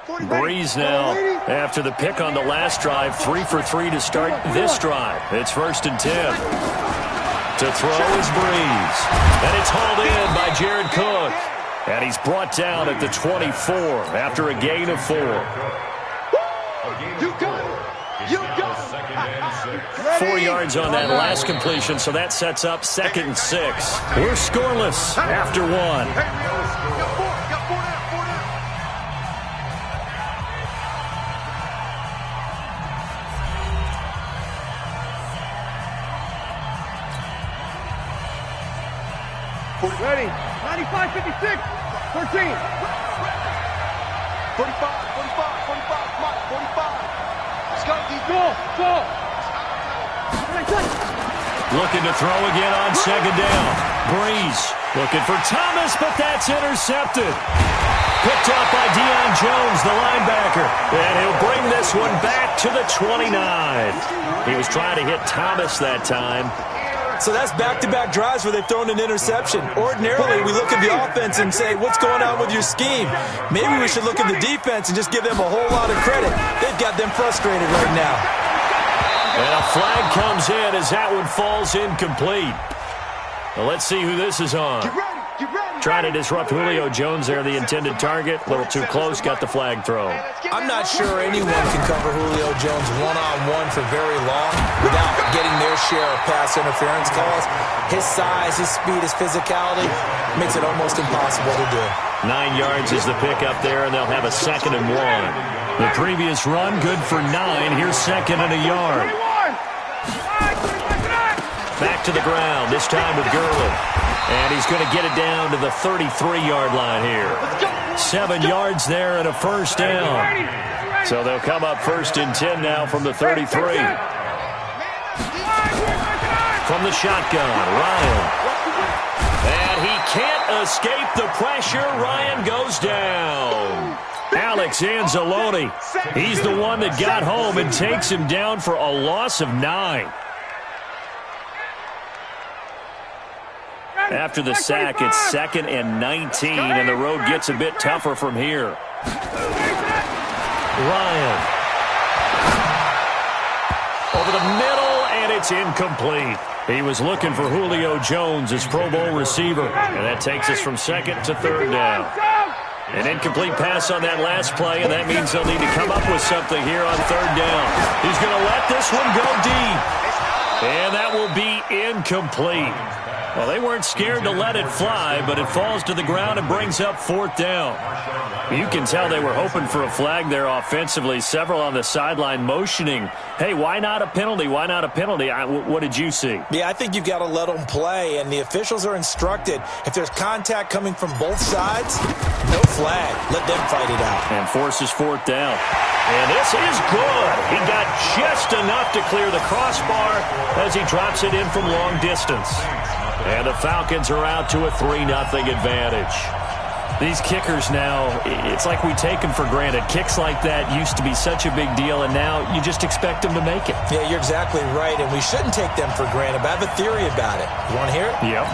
Breeze now, after the pick on the last drive, 3 for 3 to start this drive. It's 1st and 10. To throw is Breeze. And it's hauled in by Jared Cook. And he's brought down at the 24 after a gain of 4. You got it. You got it. 4 yards on that last completion, so that sets up 2nd and 6. We're scoreless after 1. Ready. 95, 56, 13. 45, 45, 45, come on, 45. Let's go, go. Looking to throw again on 2nd down. Breeze looking for Thomas, but that's intercepted. Picked off by Deion Jones, the linebacker. And he'll bring this one back to the 29. He was trying to hit Thomas that time. So that's back-to-back drives where they've thrown an interception. Ordinarily, we look at the offense and say, what's going on with your scheme? Maybe we should look at the defense and just give them a whole lot of credit. They've got them frustrated right now. And a flag comes in as that one falls incomplete. Well, let's see who this is on. Trying to disrupt Julio Jones there, the intended target. A little too close, got the flag thrown. I'm not sure anyone can cover Julio Jones one-on-one for very long without getting their share of pass interference calls. His size, his speed, his physicality makes it almost impossible to do. 9 yards is the pickup there, and they'll have a 2nd and 1. The previous run, good for 9. Here's 2nd and a yard. Back to the ground, this time with Gurley. And he's going to get it down to the 33-yard line here. 7 yards there and a 1st down. So they'll come up 1st and 10 now from the 33. From the shotgun, Ryan. And he can't escape the pressure. Ryan goes down. Alex Anzalone, he's the one that got home and takes him down for a loss of 9. After the sack, it's 2nd and 19, and the road gets a bit tougher from here. Ryan. Over the middle, and it's incomplete. He was looking for Julio Jones, his Pro Bowl receiver, and that takes us from 2nd to 3rd down. An incomplete pass on that last play, and that means they'll need to come up with something here on 3rd down. He's going to let this one go deep, and that will be incomplete. Well, they weren't scared to let it fly, but it falls to the ground and brings up 4th down. You can tell they were hoping for a flag there offensively. Several on the sideline motioning, hey, why not a penalty? Why not a penalty? What did you see? Yeah, I think you've got to let them play, and the officials are instructed, if there's contact coming from both sides, no flag. Let them fight it out. And forces 4th down. And this is good. He got just enough to clear the crossbar as he drops it in from long distance. And the Falcons are out to a 3-0 advantage. These kickers now, it's like we take them for granted. Kicks like that used to be such a big deal, and now you just expect them to make it. Yeah, you're exactly right, and we shouldn't take them for granted, but I have a theory about it. You want to hear it? Yep.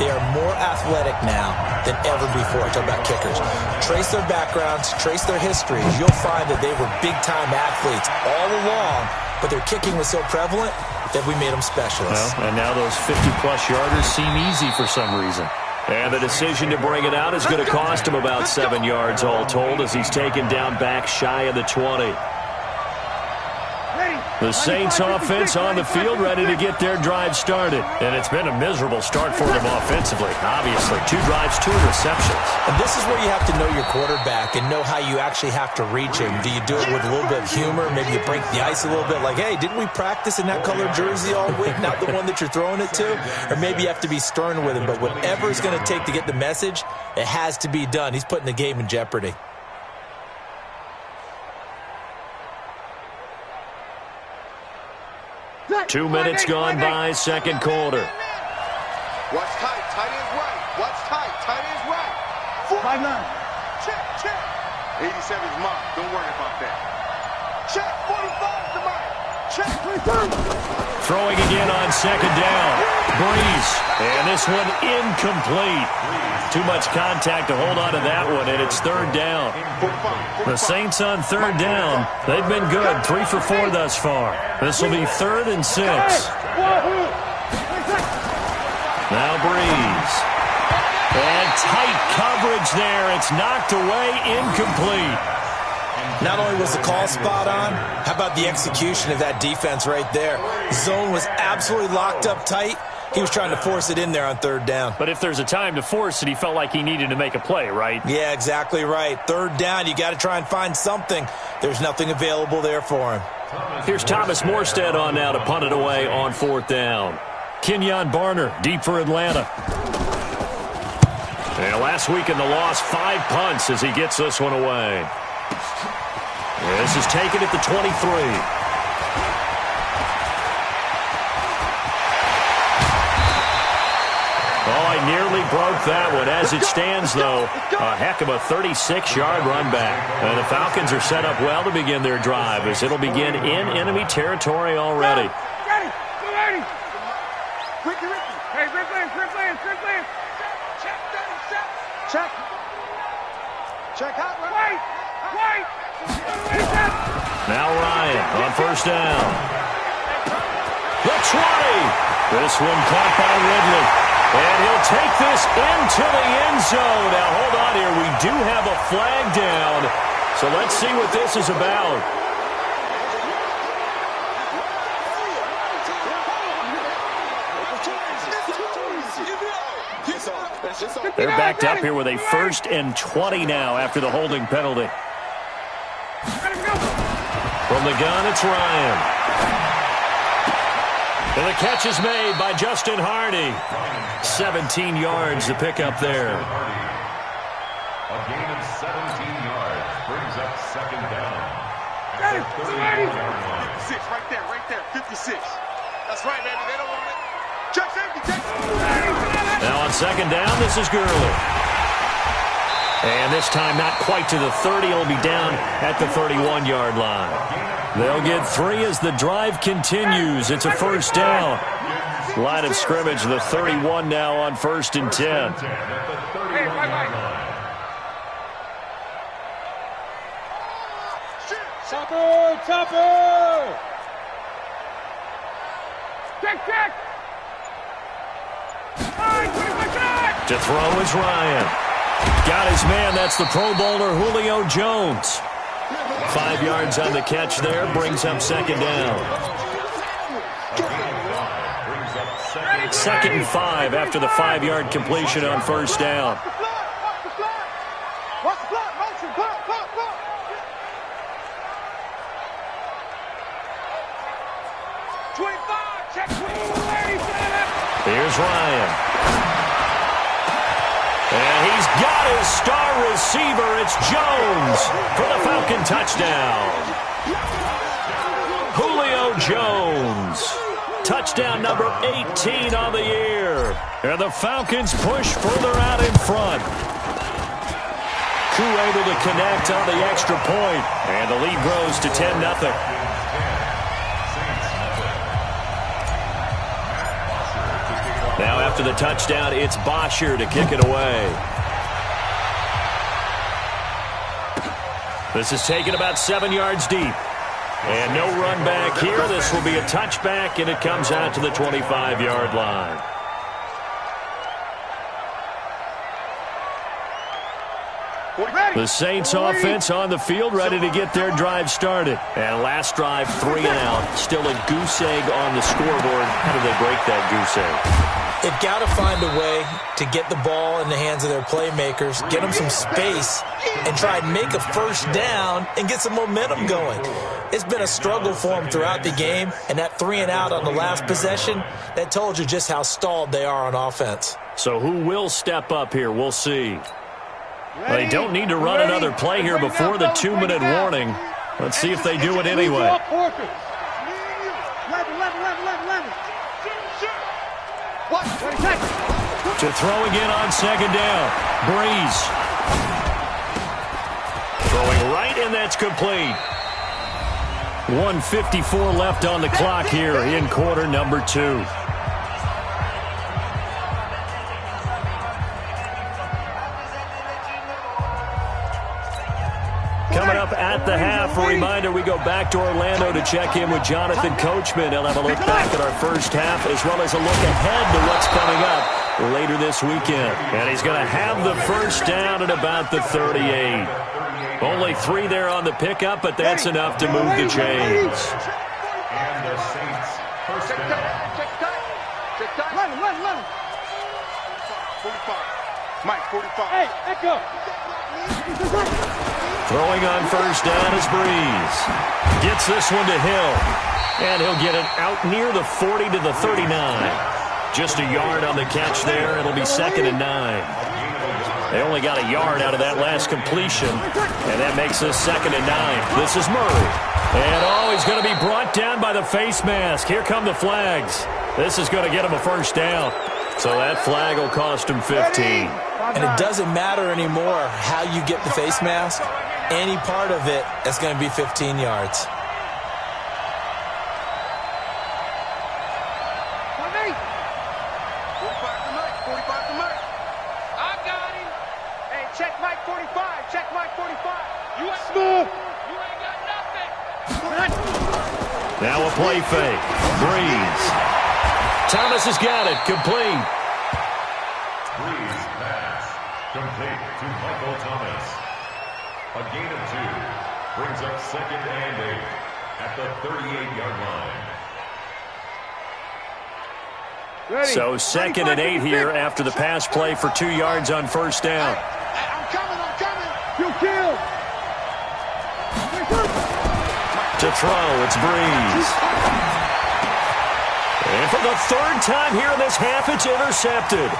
They are more athletic now than ever before. I talk about kickers. Trace their backgrounds, trace their histories. You'll find that they were big-time athletes all along, but their kicking was so prevalent that we made them specialists. Well, and now those 50-plus yarders seem easy for some reason. And the decision to bring it out is going to cost him about 7 yards all told as he's taken down back shy of the 20. The Saints offense on the field ready to get their drive started. And it's been a miserable start for them offensively. Obviously, 2 drives, 2 interceptions. And this is where you have to know your quarterback and know how you actually have to reach him. Do you do it with a little bit of humor? Maybe you break the ice a little bit like, hey, didn't we practice in that colored jersey all week, not the one that you're throwing it to? Or maybe you have to be stern with him. But whatever it's going to take to get the message, it has to be done. He's putting the game in jeopardy. Two minutes gone by, second quarter. Watch tight, tight ends right. Watch tight, tight ends right. 5-9. Check, check. 87's mark. Don't worry about that. Check, 45's the mark. Check, 23. Throwing again on second down. Breeze. And this one incomplete. Too much contact to hold on to that one, and it's third down. The Saints on third down. They've been good, 3 for 4 thus far. This will be 3rd and 6. Now Breeze. And tight coverage there. It's knocked away, incomplete. Not only was the call spot on, how about the execution of that defense right there? Zone was absolutely locked up tight. He was trying to force it in there on third down. But if there's a time to force it, he felt like he needed to make a play, right? Yeah, exactly right. Third down, you got to try and find something. There's nothing available there for him. Here's Thomas Morstead on now to punt it away on 4th down. Kenyon Barner, deep for Atlanta. And last week in the loss, 5 punts as he gets this one away. This is taken at the 23. Oh, I nearly broke that one. As it stands, though, a heck of a 36-yard run back. And the Falcons are set up well to begin their drive as it'll begin in enemy territory already. Check out. Wait. Now Ryan on 1st down. The 20. This one caught by Ridley. And he'll take this into the end zone. Now, hold on here. We do have a flag down. So let's see what this is about. They're backed up here with a 1st and 20 now after the holding penalty. From the gun, it's Ryan. And the catch is made by Justin Hardy. 17 yards to pick up there. A gain of 17 yards brings up 2nd down. Got it. 56, right there. 56. That's right, baby. They don't want it. Check safety, check. Now on 2nd down, this is Gurley. And this time not quite to the 30. It'll be down at the 31-yard line. They'll get 3 as the drive continues. It's a 1st down. Line of scrimmage, the 31 now on 1st and 10. Chopper! Check! To throw is Ryan. Got his man. That's the Pro Bowler Julio Jones. 5 yards on the catch there. Brings up 2nd down. 2nd and 5 after the 5-yard completion on 1st down. Here's Ryan. And he's got his star receiver. It's Jones for the Falcon touchdown. Julio Jones. Touchdown number 18 on the year. And the Falcons push further out in front. Crew able to connect on the extra point. And the lead grows to 10-0. Now after the touchdown, it's Bosher to kick it away. This is taken about 7 yards deep. And no run back here. This will be a touchback, and it comes out to the 25-yard line. The Saints offense on the field, ready to get their drive started. And last drive, 3 and out. Still a goose egg on the scoreboard. How do they break that goose egg? They've got to find a way to get the ball in the hands of their playmakers, get them some space, and try and make a 1st down and get some momentum going. It's been a struggle for them throughout the game, and that 3 and out on the last possession, that told you just how stalled they are on offense. So who will step up here? We'll see. They don't need to run another play here before the 2-minute warning. Let's see if they do it anyway. To throw again on 2nd down. Breeze. Throwing right, and that's complete. 1:54 left on the clock here in quarter number 2. up at the half. A reminder, we go back to Orlando to check in with Jonathan Coachman. He'll have a look back at our first half as well as a look ahead to what's coming up later this weekend. And he's going to have the first down at about the 38. Only 3 there on the pickup, but that's enough to move the chains. And the Saints first down. Check tight. Run. 45. Mike, 45. Hey, echo. Throwing on first down is Breeze. Gets this one to Hill. And he'll get it out near the 40 to the 39. Just a yard on the catch there. It'll be 2nd and 9. They only got a yard out of that last completion, and that makes this 2nd and 9. This is Murray. And, he's going to be brought down by the face mask. Here come the flags. This is going to get him a first down. So that flag will cost him 15. And it doesn't matter anymore how you get the face mask. Any part of it is going to be 15 yards. Now a play fake. Breeze. Thomas has got it. Complete. Breeze pass. Complete to Michael Thomas. A gain of 2. Brings up 2nd and 8 at the 38-yard line. So 2nd and 8 here after the pass play for 2 yards on first down. I'm coming. Kill. To throw, it's Breeze. And for the 3rd time here in this half, it's intercepted.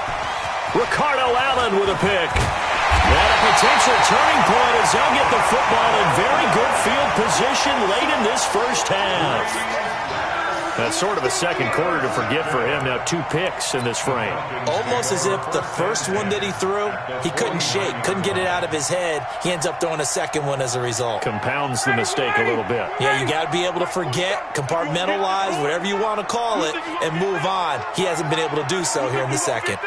Ricardo Allen with a pick. And a potential turning point as they'll get the football in very good field position late in this first half. That's sort of a second quarter to forget for him. Now 2 picks in this frame. Almost as if the first one that he threw, he couldn't shake, couldn't get it out of his head. He ends up throwing a second one as a result. Compounds the mistake a little bit. Yeah, you got to be able to forget, compartmentalize, whatever you want to call it, and move on. He hasn't been able to do so here in the second.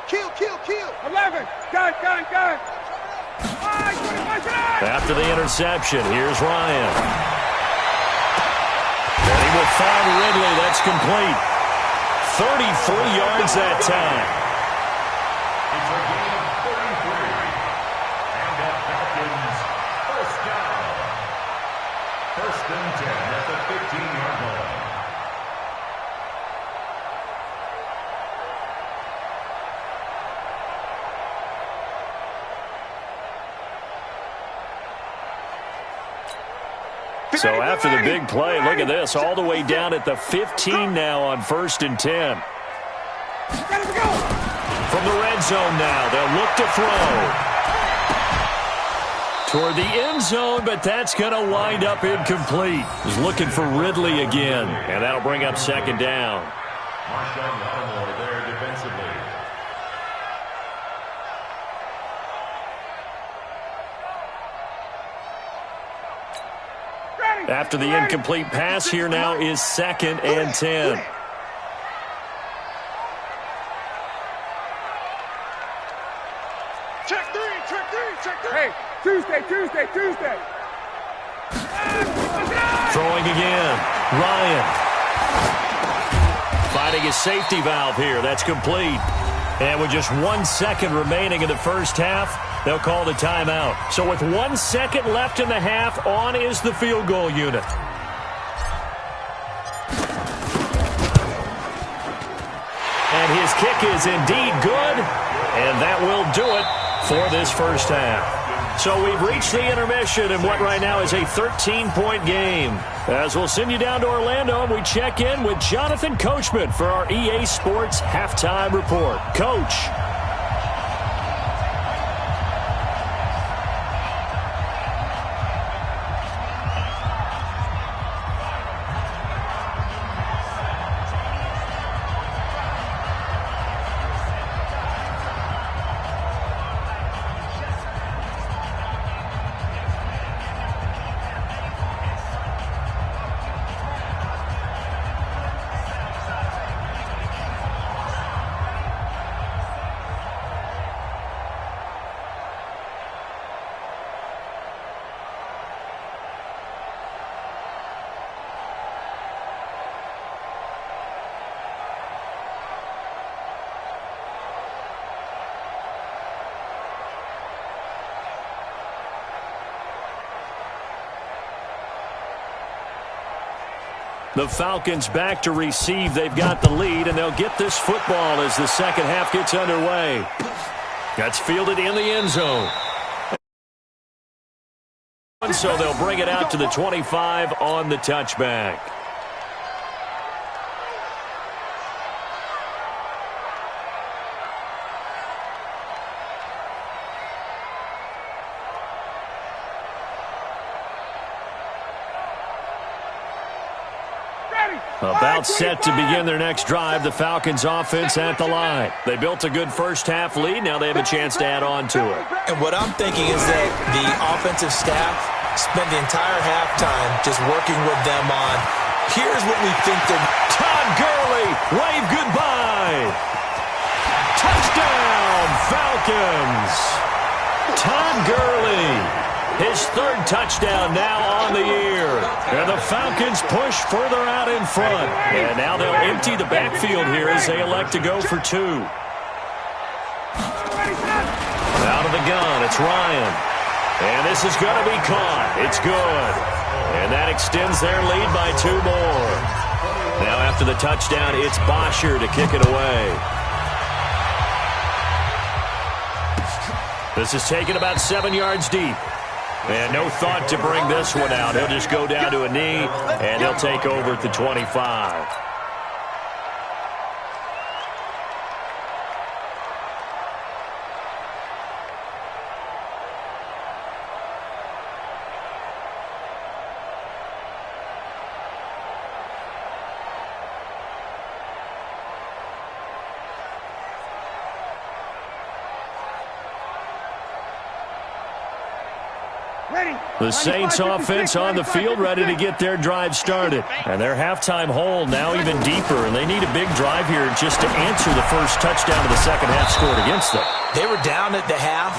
Kill. 11. Gun. After the interception, here's Ryan. And he will find Ridley. That's complete. 33 yards that time. It's a gain of 33. And the Falcons first down. 1st and 10 at the 15-yard line. So after the big play, look at this, all the way down at the 15 now on 1st and 10. From the red zone now, they'll look to throw. Toward the end zone, but that's going to wind up incomplete. He's looking for Ridley again, and that'll bring up 2nd down. Marshawn Lattimore there defensively. After the incomplete pass, here now is 2nd and 10. Check three. Hey, Tuesday. Throwing again. Ryan. Finding his safety valve here. That's complete. And with just 1 second remaining in the first half, they'll call the timeout. So with 1 second left in the half, on is the field goal unit. And his kick is indeed good, and that will do it for this first half. So we've reached the intermission in what right now is a 13-point game. As we'll send you down to Orlando, and we check in with Jonathan Coachman for our EA Sports Halftime Report. Coach. The Falcons back to receive. They've got the lead, and they'll get this football as the second half gets underway. That's fielded in the end zone. So they'll bring it out to the 25 on the touchback. About set to begin their next drive, the Falcons offense at the line. They built a good first half lead. Now they have a chance to add on to it. And what I'm thinking is that the offensive staff spent the entire halftime just working with them on, here's what we think they're... Todd Gurley, wave goodbye. Touchdown, Falcons. Todd Gurley. His third touchdown now on the year. And the Falcons push further out in front. And now they'll empty the backfield here as they elect to go for two. Out of the gun, it's Ryan. And this is going to be caught. It's good. And that extends their lead by two more. Now after the touchdown, it's Bosher to kick it away. This is taken about 7 yards deep. And no thought to bring this one out. He'll just go down to a knee, and he'll take over at the 25. The Saints offense on the field ready to get their drive started. And their halftime hole now even deeper, and they need a big drive here just to answer the first touchdown of the second half scored against them. They were down at the half.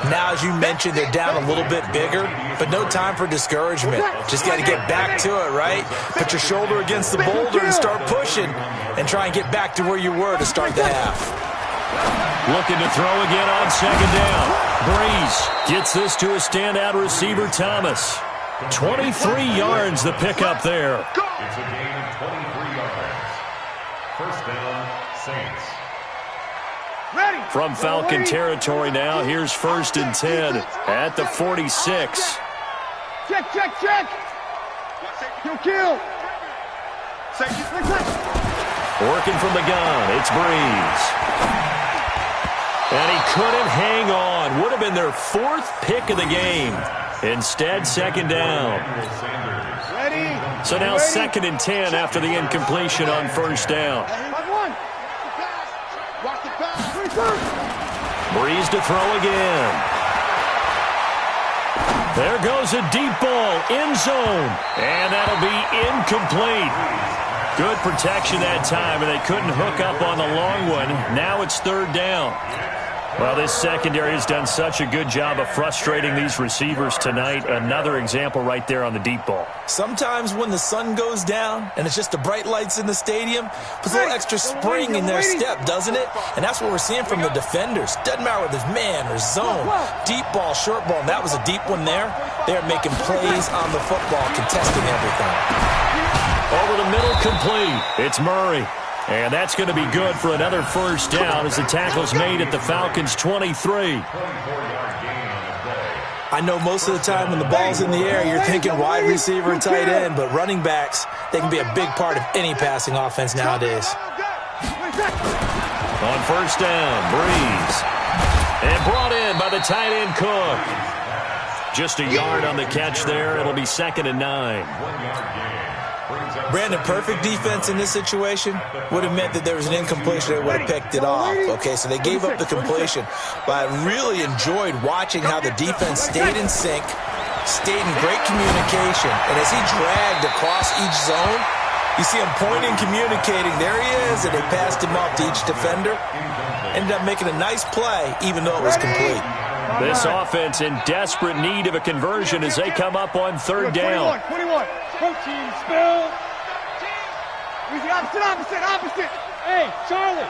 Now, as you mentioned, they're down a little bit bigger, but no time for discouragement. Just got to get back to it, right? Put your shoulder against the boulder and start pushing and try and get back to where you were to start the half. Looking to throw again on second down. Breeze gets this to a standout receiver, Thomas. 23 yards the pickup there. It's a gain of 23 yards. First down, Saints. From Falcon territory now, here's 1st and 10 at the 46. Check. Kill. Working from the gun, it's Breeze. And he couldn't hang on. Would have been their 4th pick of the game. Instead, second down. So now 2nd and 10 after the incompletion on first down. Breeze to throw again. There goes a deep ball, end zone. And that'll be incomplete. Good protection that time, and they couldn't hook up on the long one. Now it's 3rd down. Well, this secondary has done such a good job of frustrating these receivers tonight. Another example right there on the deep ball. Sometimes when the sun goes down and it's just the bright lights in the stadium, puts a little extra spring in their step, doesn't it? And that's what we're seeing from the defenders. Doesn't matter whether it's man or zone, deep ball, short ball. And that was a deep one there. They're making plays on the football, contesting everything. Over the middle, complete. It's Murray. And that's going to be good for another first down as the tackle's made at the Falcons' 23. I know most of the time when the ball's in the air, you're thinking wide receiver and tight end, but running backs, they can be a big part of any passing offense nowadays. On first down, Breeze. And brought in by the tight end Cook. Just a yard on the catch there. It'll be 2nd and 9. Brandon, perfect defense in this situation would have meant that there was an incompletion. They would have picked it off. Okay, so they gave up the completion. But I really enjoyed watching how the defense stayed in sync, stayed in great communication. And as he dragged across each zone, you see him pointing, communicating. There he is, and they passed him off to each defender. Ended up making a nice play, even though it was complete. This offense in desperate need of a conversion as they come up on 3rd down. 21. Team spill. Opposite. Hey, Charlie.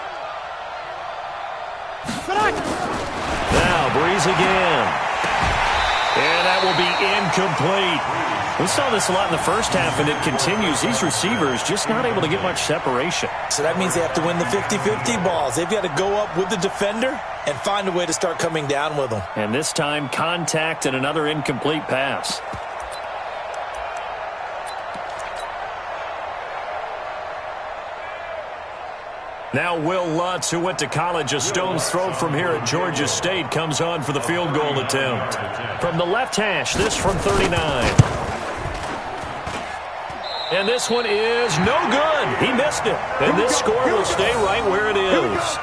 Now, Breeze again. And that that will be incomplete. We saw this a lot in the first half, and it continues. These receivers just not able to get much separation. So that means they have to win the 50-50 balls. They've got to go up with the defender and find a way to start coming down with them. And this time, contact and another incomplete pass. Now Will Lutz, who went to college a stone's throw from here at Georgia State, comes on for the field goal attempt. From the left hash, this from 39. And this one is no good. He missed it. And this score will stay right where it is.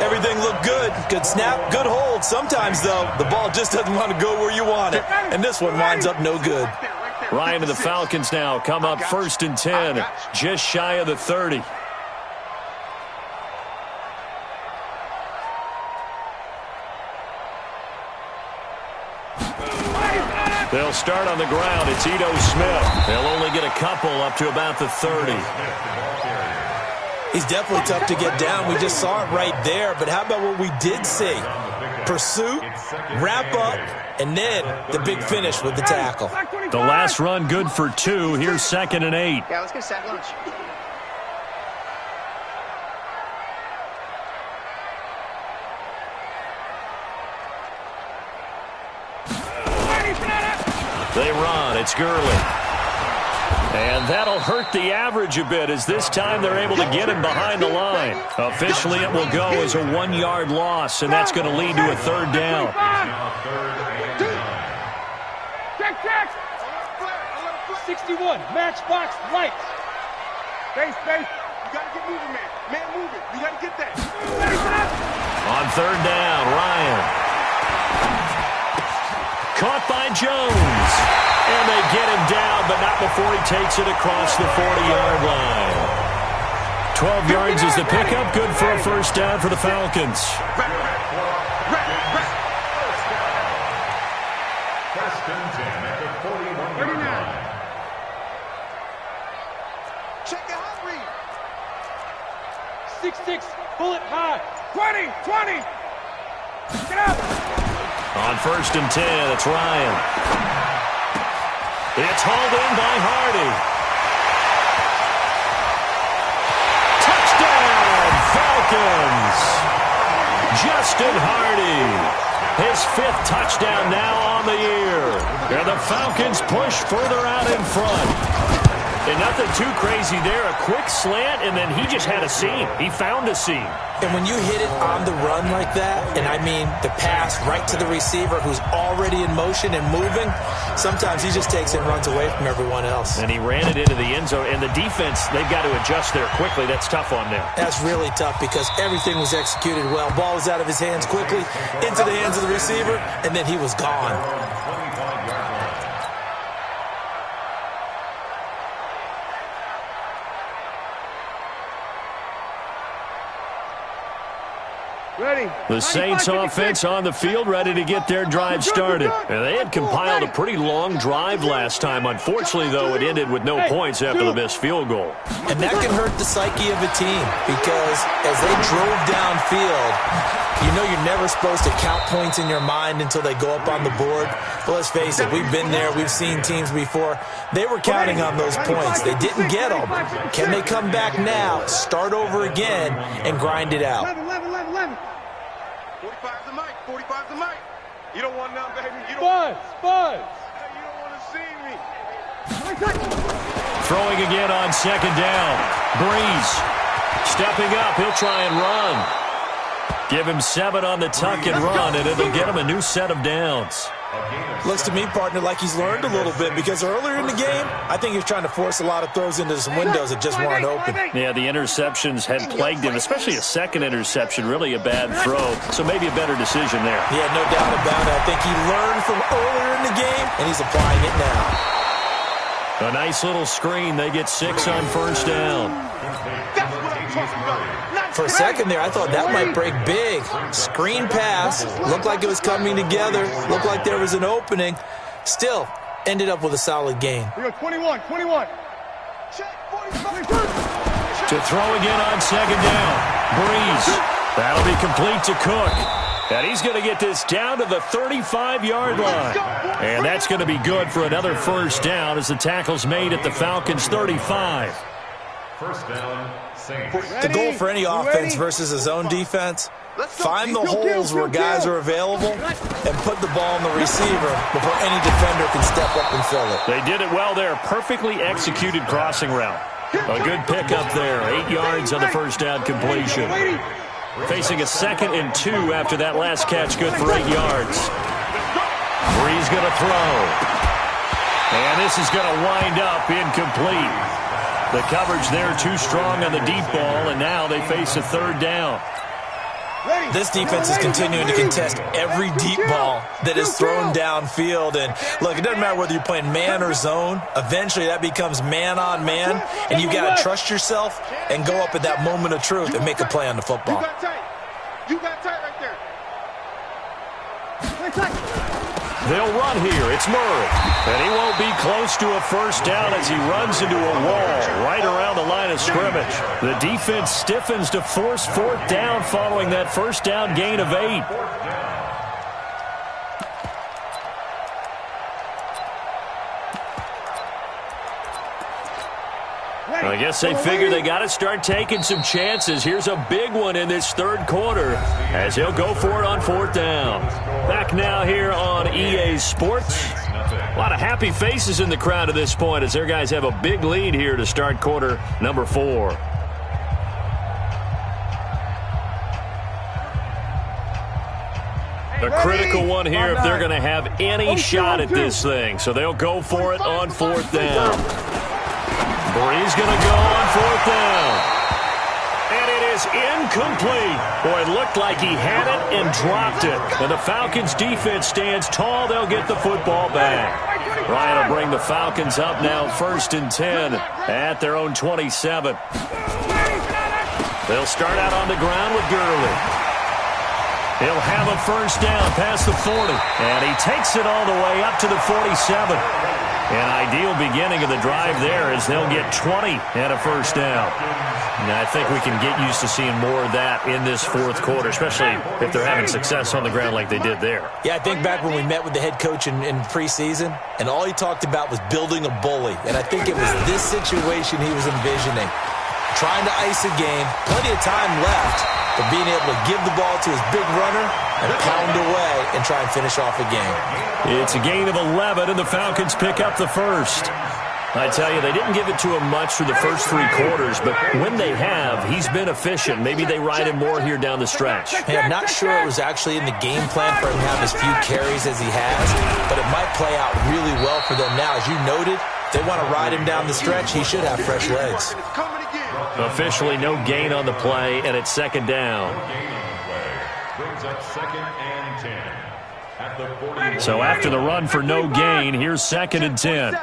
Everything looked good. Good snap, good hold. Sometimes, though, the ball just doesn't want to go where you want it. And this one winds up no good. Ryan and the Falcons now come up 1st and 10, just shy of the 30. They'll start on the ground. It's Ito Smith. They'll only get a couple up to about the 30. He's definitely tough to get down. We just saw it right there. But how about what we did see? Pursuit, wrap up, and then the big finish with the tackle. The last run good for 2. Here's 2nd and 8. Yeah, let's get sack lunch. They run. It's Gurley. And that'll hurt the average a bit as this time they're able to get him behind the line. Officially, it will go as a 1-yard loss, and that's going to lead to a 3rd down. Check. 61, matchbox right. Space. You got to get moving, man. Man, move it. You got to get that. On 3rd down, Ryan. Caught by Jones. And they get him down, but not before he takes it across the 40-yard line. 12 yards is the pickup. Good for a 1st down for the Falcons. First and 10 at the 41-yard line. Check it out, Reed. 6'6", bullet high. 20. Get out. On 1st and 10, it's Ryan. It's hauled in by Hardy. Touchdown, Falcons! Justin Hardy. His 5th touchdown now on the year. And the Falcons push further out in front. And nothing too crazy there. A quick slant, and then he just had a seam. He found a seam. And when you hit it on the run like that, and I mean the pass right to the receiver who's already in motion and moving, sometimes he just takes it and runs away from everyone else. And he ran it into the end zone. And the defense, they've got to adjust there quickly. That's tough on them. That's really tough because everything was executed well. Ball was out of his hands quickly, into the hands of the receiver, and then he was gone. Ready. The Saints offense on the field, ready to get their drive started. And they had compiled a pretty long drive last time. Unfortunately, though, it ended with no points after the missed field goal. And that can hurt the psyche of a team because as they drove downfield, you know you're never supposed to count points in your mind until they go up on the board. But let's face it, we've been there. We've seen teams before. They were counting on those points. They didn't get them. Can they come back now, start over again, and grind it out? 45's the mic. 45's the mic. You don't want none, baby. You don't. Buzz. Hey, you don't want to see me. Throwing again on 2nd down. Breeze stepping up. He'll try and run. Give him 7 on the tuck and run, and it'll get him a new set of downs. Looks to me, partner, like he's learned a little bit because earlier in the game, I think he was trying to force a lot of throws into some windows that just weren't open. Yeah, the interceptions had plagued him, especially a 2nd interception, really a bad throw. So maybe a better decision there. Yeah, no doubt about it. I think he learned from earlier in the game, and he's applying it now. A nice little screen. They get 6 on 1st down. That's what I'm talking about. For a second there, I thought that might break big. Screen pass. Looked like it was coming together. Looked like there was an opening. Still, ended up with a solid gain. We go 21. Check 45. To throw again on 2nd down. Breeze. That'll be complete to Cook. And he's going to get this down to the 35-yard line. And that's going to be good for another first down as the tackle's made at the Falcons' 35. First down, Saints. The goal for any offense versus a zone defense, find the holes where guys are available and put the ball on the receiver before any defender can step up and fill it. They did it well there. Perfectly executed crossing route. A good pickup there. 8 yards on the first down completion. Facing a 2nd and 2 after that last catch. Good for 8 yards. Brees going to throw. And this is going to wind up incomplete. The coverage there too strong on the deep ball, and now they face a 3rd down. This defense is continuing to contest every deep ball that is thrown downfield. And look, it doesn't matter whether you're playing man or zone. Eventually that becomes man on man, and you got to trust yourself and go up at that moment of truth and make a play on the football. You got tight right there. They'll run here. It's Murray. And he won't be close to a first down as he runs into a wall right around the line of scrimmage. The defense stiffens to force 4th down following that first down gain of 8. I guess they figure they got to start taking some chances. Here's a big one in this 3rd quarter as he'll go for it on 4th down. Back now here on EA Sports. A lot of happy faces in the crowd at this point as their guys have a big lead here to start quarter number 4. A critical one here if they're going to have any shot at this thing. So they'll go for it on 4th down. Brees going to go on 4th down. And it is incomplete. Boy, it looked like he had it and dropped it. And the Falcons defense stands tall. They'll get the football back. Ryan will bring the Falcons up now 1st and 10 at their own 27. They'll start out on the ground with Gurley. He'll have a first down past the 40. And he takes it all the way up to the 47. An ideal beginning of the drive there as they'll get 20 and a first down. And I think we can get used to seeing more of that in this 4th quarter, especially if they're having success on the ground like they did there. Yeah, I think back when we met with the head coach in preseason, and all he talked about was building a bully. And I think it was this situation he was envisioning. Trying to ice a game, plenty of time left, but being able to give the ball to his big runner and pound away and try and finish off a game. It's a gain of 11, and the Falcons pick up the first. I tell you, they didn't give it to him much for the first 3 quarters, but when they have, he's been efficient. Maybe they ride him more here down the stretch. Hey, I'm not sure it was actually in the game plan for him to have as few carries as he has, but it might play out really well for them now. As you noted, if they want to ride him down the stretch, he should have fresh legs. Officially no gain on the play, and it's 2nd down. Brings up 2nd and 10 at the 40. So after the run for no gain, here's 2nd and 10.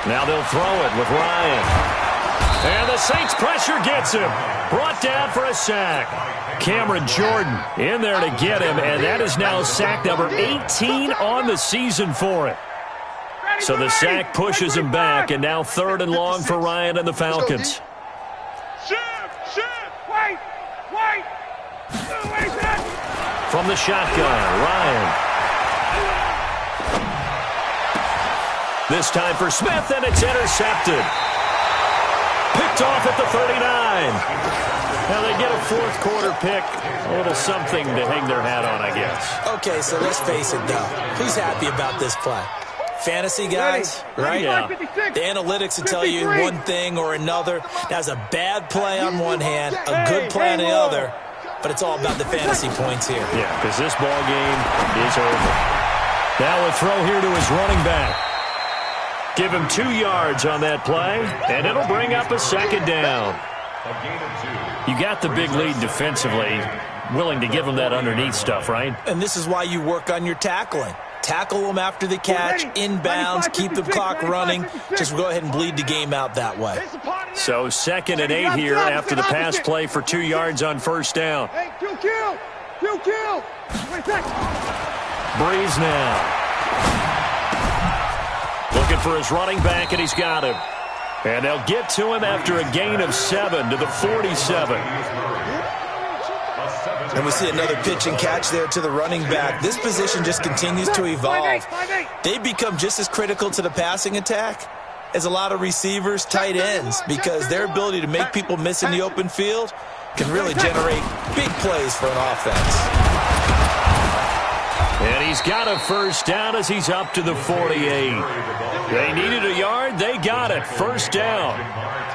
Now they'll throw it with Ryan. And the Saints pressure gets him. Brought down for a sack. Cameron Jordan in there to get him, and that is now sack number 18 on the season for it. So the sack pushes him back, and now 3rd and long for Ryan and the Falcons. Wait. From the shotgun, Ryan. This time for Smith, and it's intercepted. Picked off at the 39. Now they get a 4th quarter pick. A little something to hang their hat on, I guess. Okay, so let's face it, though. Who's happy about this play? Fantasy guys, right? Yeah. The analytics will tell you one thing or another. That's a bad play on one hand, a good play on the other, but it's all about the fantasy points here. Yeah, because this ball game is over. Now a throw here to his running back. Give him 2 yards on that play, and it'll bring up a 2nd down. You got the big lead defensively, willing to give him that underneath stuff, right? And this is why you work on your tackling. Tackle them after the catch, inbounds, keep the clock running. Just go ahead and bleed the game out that way. So 2nd and 8 here after the pass play for 2 yards on first down. Brees now. Looking for his running back, and he's got him. And they'll get to him after a gain of 7 to the 47. And we see another pitch and catch there to the running back. This position just continues to evolve. They become just as critical to the passing attack as a lot of receivers, tight ends, because their ability to make people miss in the open field can really generate big plays for an offense. And he's got a first down as he's up to the 48. They needed a yard. They got it. First down.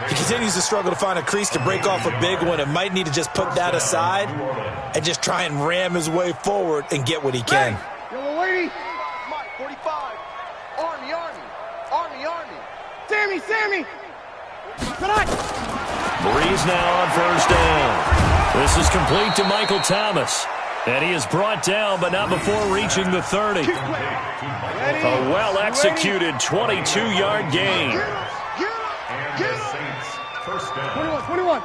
He continues to struggle to find a crease to break off a big one and might need to just put that aside and just try and ram his way forward and get what he can. Yellow lady. Mike, 45. Army. Sammy. Breeze now on first down. This is complete to Michael Thomas. And he is brought down, but not before reaching the 30. A well-executed 22-yard gain. First down. 21.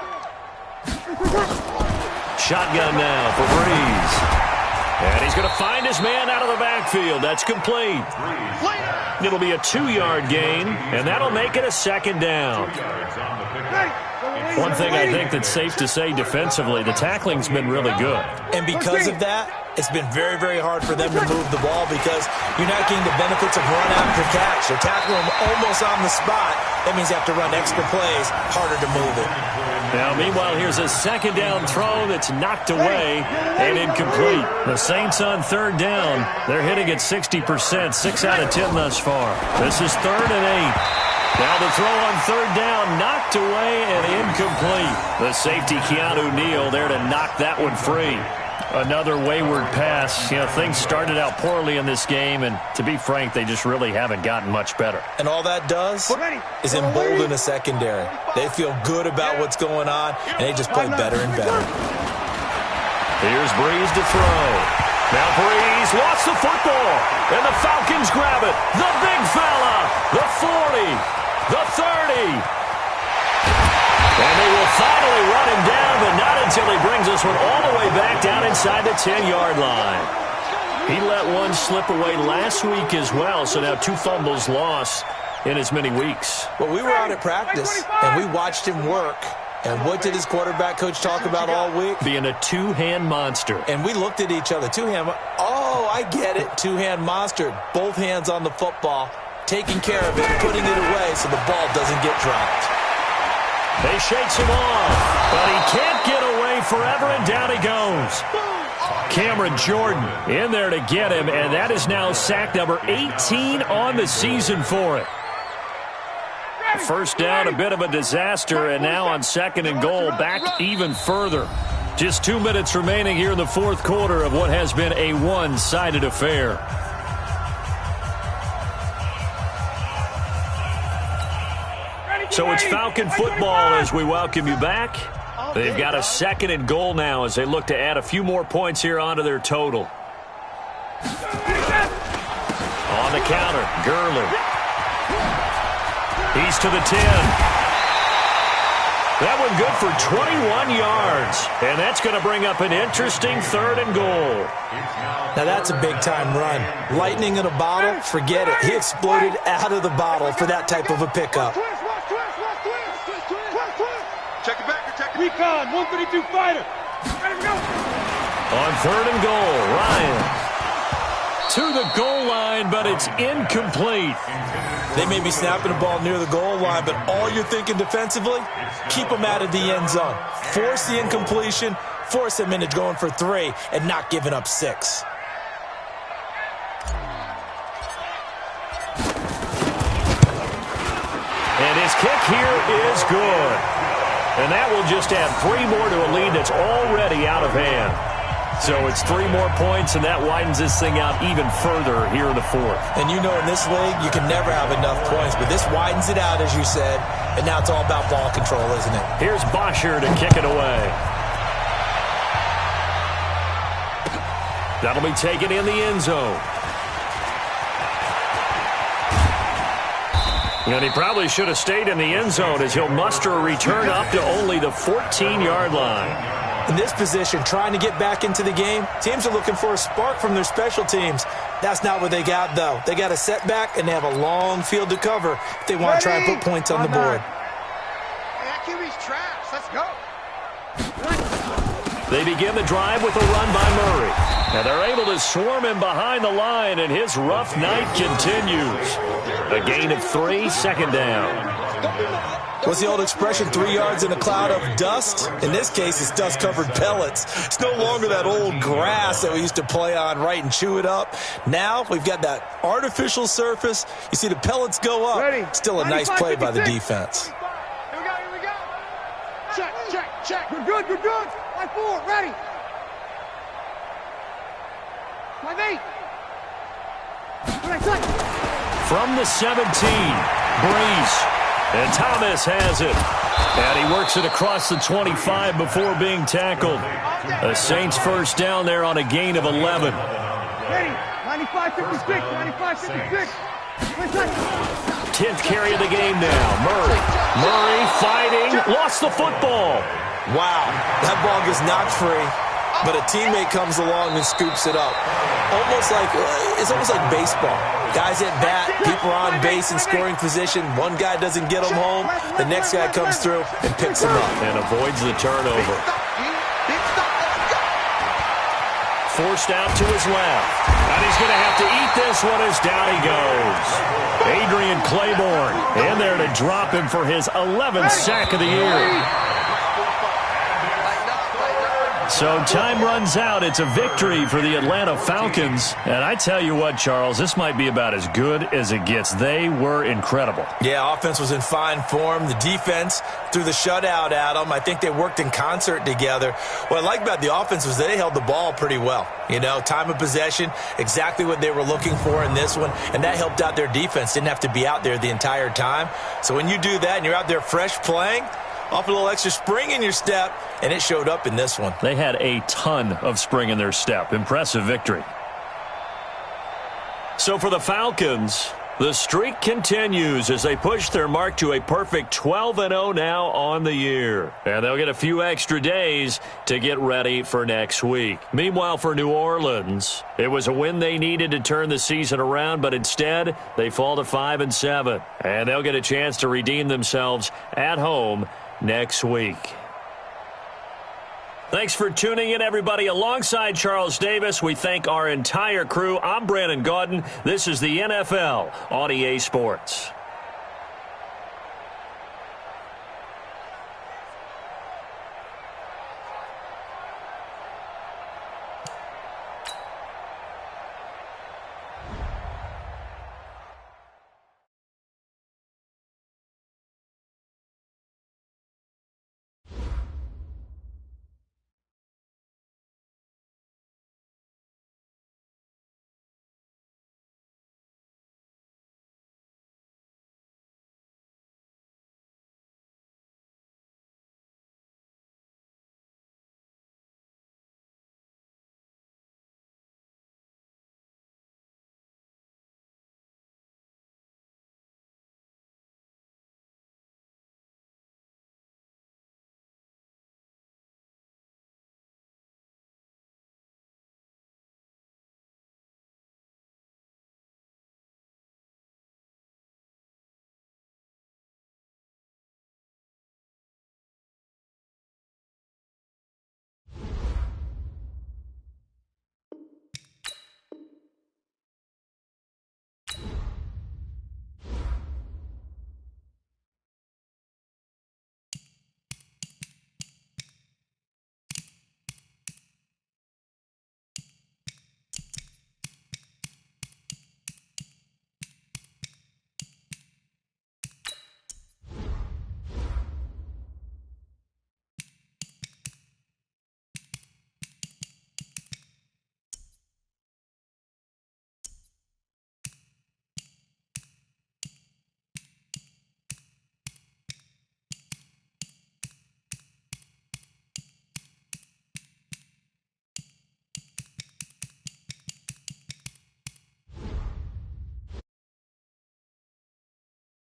Shotgun now for Breeze. And he's going to find his man out of the backfield. That's complete. It'll be a 2-yard gain, and that'll make it a second down. One thing I think that's safe to say defensively, the tackling's been really good. And because of that, it's been very, very hard for them to move the ball because you're not getting the benefits of run after catch. They're tackling them almost on the spot. That means you have to run extra plays, harder to move it. Now, meanwhile, here's a second down throw that's knocked away and incomplete. The Saints on third down. They're hitting at 60%, 6 out of 10 thus far. This is 3rd and 8. Now the throw on third down, knocked away and incomplete. The safety, Keanu Neal, there to knock that one free. Another wayward pass. You know, things started out poorly in this game, and to be frank, they just really haven't gotten much better. And all that does is embolden a secondary. They feel good about what's going on, and they just play better and better. Here's Breeze to throw. Now Breeze lost the football, and the Falcons grab it. The big fella, the 40. The 30. And they will finally run him down, but not until he brings this one all the way back down inside the 10-yard line. He let one slip away last week as well, so now 2 fumbles lost in as many weeks. Well, we were out at practice, and we watched him work. And what did his quarterback coach talk about all week? Being a two-hand monster. And we looked at each other. Two-hand. Oh, I get it. Two-hand monster. Both hands on the football, taking care of it, putting it away so the ball doesn't get dropped. They shakes him off, but he can't get away forever, and down he goes. Cameron Jordan in there to get him, and that is now sack number 18 on the season for it. First down, a bit of a disaster, and now on 2nd and goal, back even further. Just 2 minutes remaining here in the 4th quarter of what has been a one-sided affair. So it's Falcon football as we welcome you back. They've got a 2nd and goal now as they look to add a few more points here onto their total. On the counter, Gurley. He's to the 10. That one good for 21 yards. And that's going to bring up an interesting 3rd and goal. Now that's a big-time run. Lightning in a bottle, forget it. He exploded out of the bottle for that type of a pickup. Check it back. Recon, 132 fighter. Ready to go. On 3rd and goal, Ryan. To the goal line, but it's incomplete. They may be snapping the ball near the goal line, but all you're thinking defensively, keep them out of the end zone. Force the incompletion, force them into going for 3, and not giving up 6. And his kick here is good. And that will just add 3 more to a lead that's already out of hand. So it's 3 more points, and that widens this thing out even further here in the 4th. And you know in this league, you can never have enough points, but this widens it out, as you said, and now it's all about ball control, isn't it? Here's Bosher to kick it away. That'll be taken in the end zone. And he probably should have stayed in the end zone as he'll muster a return up to only the 14-yard line. In this position, trying to get back into the game, teams are looking for a spark from their special teams. That's not what they got, though. They got a setback, and they have a long field to cover if they want to try and put points on the board. Hey, that QB's trash. Let's go. They begin the drive with a run by Murray. And they're able to swarm him behind the line, and his rough night continues. A gain of 3, second down. What's the old expression, 3 yards in a cloud of dust? In this case, it's dust-covered pellets. It's no longer that old grass that we used to play on, right, and chew it up. Now we've got that artificial surface. You see the pellets go up. Ready. Still a nice play by the defense. Here we go. Check. Good. Line 4, ready. Line 8. From the 17, Breeze. And Thomas has it. And he works it across the 25 before being tackled. The Saints first down there on a gain of 11. Ready. 95-56. 10th carry of the game now. Murray fighting. Lost the football. Wow, that ball gets knocked free, but a teammate comes along and scoops it up. It's almost like baseball. Guys at bat, people are on base in scoring position. One guy doesn't get them home. The next guy comes through and picks him up. And avoids the turnover. Forced out to his left. And he's going to have to eat this one as down he goes. Adrian Claiborne in there to drop him for his 11th sack of the year. So time runs out. It's a victory for the Atlanta Falcons. And I tell you what, Charles, this might be about as good as it gets. They were incredible. Yeah, offense was in fine form. The defense threw the shutout at them. I think they worked in concert together. What I like about the offense was they held the ball pretty well. You know, time of possession, exactly what they were looking for in this one. And that helped out their defense. Didn't have to be out there the entire time. So when you do that and you're out there fresh playing, off a little extra spring in your step, and it showed up in this one. They had a ton of spring in their step. Impressive victory. So for the Falcons, the streak continues as they push their mark to a perfect 12-0 now on the year. And they'll get a few extra days to get ready for next week. Meanwhile, for New Orleans, it was a win they needed to turn the season around, but instead they fall to 5-7. And they'll get a chance to redeem themselves at home next week. Thanks for tuning in, everybody. Alongside Charles Davis, we thank our entire crew. I'm Brandon Gaudin. This is the NFL on EA Sports.